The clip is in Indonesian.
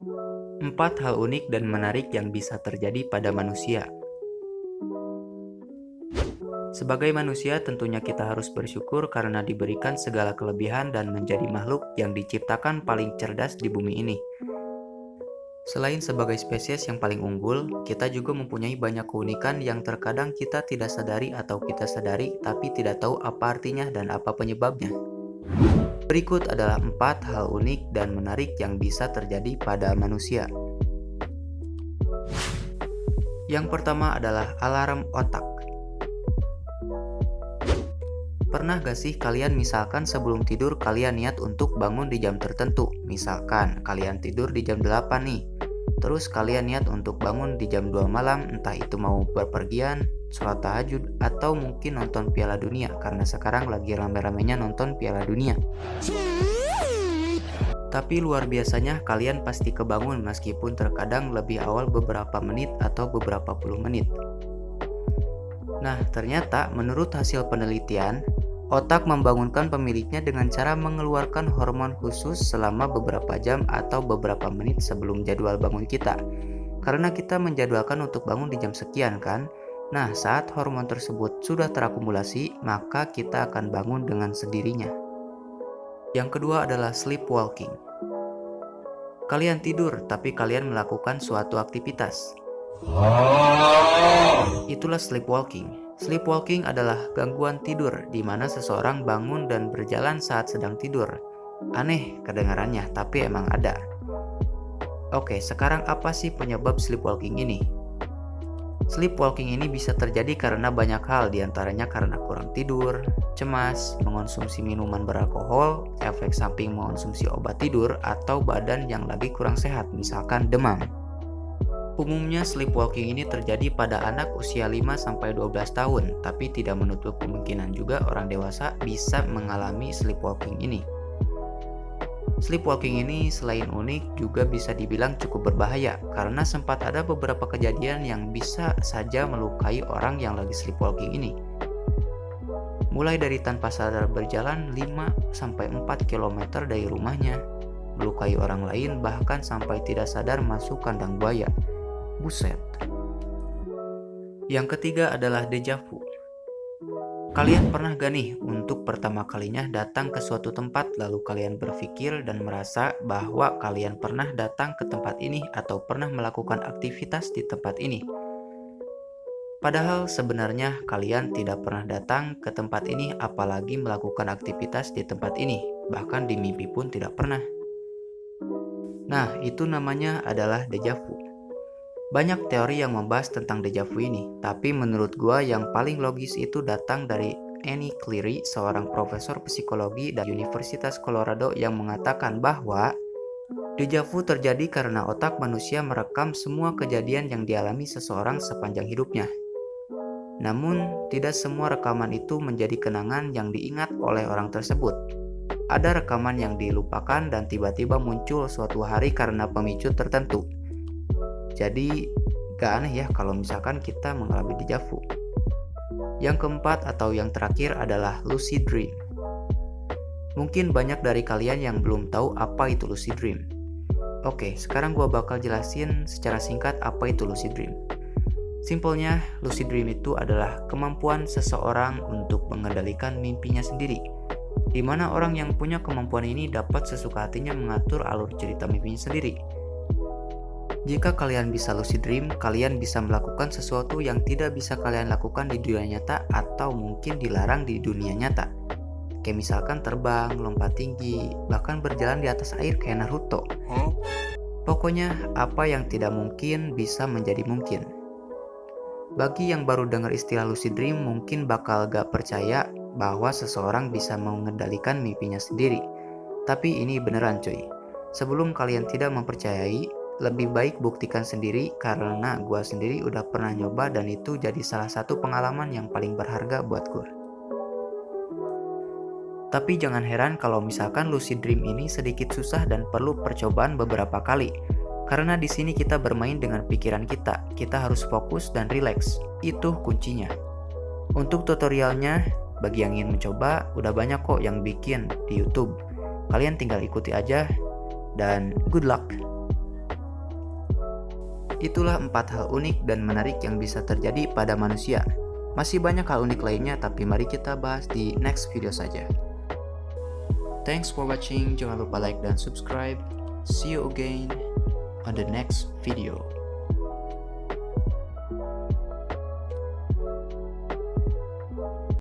4 hal unik dan menarik yang bisa terjadi pada manusia. Sebagai manusia, tentunya kita harus bersyukur karena diberikan segala kelebihan dan menjadi makhluk yang diciptakan paling cerdas di bumi ini. Selain sebagai spesies yang paling unggul, kita juga mempunyai banyak keunikan yang terkadang kita tidak sadari atau kita sadari tapi tidak tahu apa artinya dan apa penyebabnya. Berikut adalah 4 hal unik dan menarik yang bisa terjadi pada manusia. Yang pertama adalah alarm otak. Pernah gak sih kalian misalkan sebelum tidur kalian niat untuk bangun di jam tertentu? Misalkan kalian tidur di jam 8 nih. Terus kalian niat untuk bangun di jam 2 malam, entah itu mau berpergian, sholat tahajud, atau mungkin nonton Piala Dunia karena sekarang lagi rame-ramenya nonton Piala Dunia. Tapi luar biasanya kalian pasti kebangun meskipun terkadang lebih awal beberapa menit atau beberapa puluh menit. Nah, ternyata menurut hasil penelitian, otak membangunkan pemiliknya dengan cara mengeluarkan hormon khusus selama beberapa jam atau beberapa menit sebelum jadwal bangun kita. Karena kita menjadwalkan untuk bangun di jam sekian kan? Nah, saat hormon tersebut sudah terakumulasi, maka kita akan bangun dengan sendirinya. Yang kedua adalah sleepwalking. Kalian tidur, tapi kalian melakukan suatu aktivitas. Itulah sleepwalking. Sleepwalking adalah gangguan tidur di mana seseorang bangun dan berjalan saat sedang tidur. Aneh kedengarannya, tapi emang ada. Oke, sekarang apa sih penyebab sleepwalking ini? Sleepwalking ini bisa terjadi karena banyak hal, diantaranya karena kurang tidur, cemas, mengonsumsi minuman beralkohol, efek samping mengonsumsi obat tidur, atau badan yang lagi kurang sehat, misalkan demam. Umumnya sleepwalking ini terjadi pada anak usia 5-12 tahun, tapi tidak menutup kemungkinan juga orang dewasa bisa mengalami sleepwalking ini. Sleepwalking ini selain unik juga bisa dibilang cukup berbahaya karena sempat ada beberapa kejadian yang bisa saja melukai orang yang lagi sleepwalking ini. Mulai dari tanpa sadar berjalan 5-4 km dari rumahnya, melukai orang lain bahkan sampai tidak sadar masuk kandang buaya. Buset. Yang ketiga adalah deja vu. Kalian pernah gak nih untuk pertama kalinya datang ke suatu tempat lalu kalian berpikir dan merasa bahwa kalian pernah datang ke tempat ini atau pernah melakukan aktivitas di tempat ini? Padahal sebenarnya kalian tidak pernah datang ke tempat ini apalagi melakukan aktivitas di tempat ini, bahkan di mimpi pun tidak pernah. Nah, itu namanya adalah deja vu. Banyak teori yang membahas tentang deja vu ini, tapi menurut gua yang paling logis itu datang dari Annie Cleary, seorang profesor psikologi dari Universitas Colorado yang mengatakan bahwa deja vu terjadi karena otak manusia merekam semua kejadian yang dialami seseorang sepanjang hidupnya. Namun, tidak semua rekaman itu menjadi kenangan yang diingat oleh orang tersebut. Ada rekaman yang dilupakan dan tiba-tiba muncul suatu hari karena pemicu tertentu. Jadi gak aneh ya kalau misalkan kita mengalami deja vu. Yang keempat atau yang terakhir adalah lucid dream. Mungkin banyak dari kalian yang belum tahu apa itu lucid dream. Oke, sekarang gua bakal jelasin secara singkat apa itu lucid dream. Simpelnya, lucid dream itu adalah kemampuan seseorang untuk mengendalikan mimpinya sendiri, di mana orang yang punya kemampuan ini dapat sesuka hatinya mengatur alur cerita mimpinya sendiri. Jika kalian bisa lucid dream, kalian bisa melakukan sesuatu yang tidak bisa kalian lakukan di dunia nyata atau mungkin dilarang di dunia nyata. Kayak misalkan terbang, lompat tinggi, bahkan berjalan di atas air kayak Naruto. Pokoknya apa yang tidak mungkin bisa menjadi mungkin. Bagi yang baru dengar istilah lucid dream mungkin bakal gak percaya bahwa seseorang bisa mengendalikan mimpinya sendiri. Tapi ini beneran cuy. Sebelum kalian tidak mempercayai, lebih baik buktikan sendiri karena gue sendiri udah pernah nyoba dan itu jadi salah satu pengalaman yang paling berharga buat gue. Tapi jangan heran kalau misalkan lucid dream ini sedikit susah dan perlu percobaan beberapa kali. Karena di sini kita bermain dengan pikiran kita harus fokus dan rileks. Itu kuncinya. Untuk tutorialnya, bagi yang ingin mencoba, udah banyak kok yang bikin di YouTube. Kalian tinggal ikuti aja dan good luck. Itulah 4 hal unik dan menarik yang bisa terjadi pada manusia. Masih banyak hal unik lainnya, tapi mari kita bahas di next video saja. Thanks for watching, jangan lupa like dan subscribe. See you again on the next video.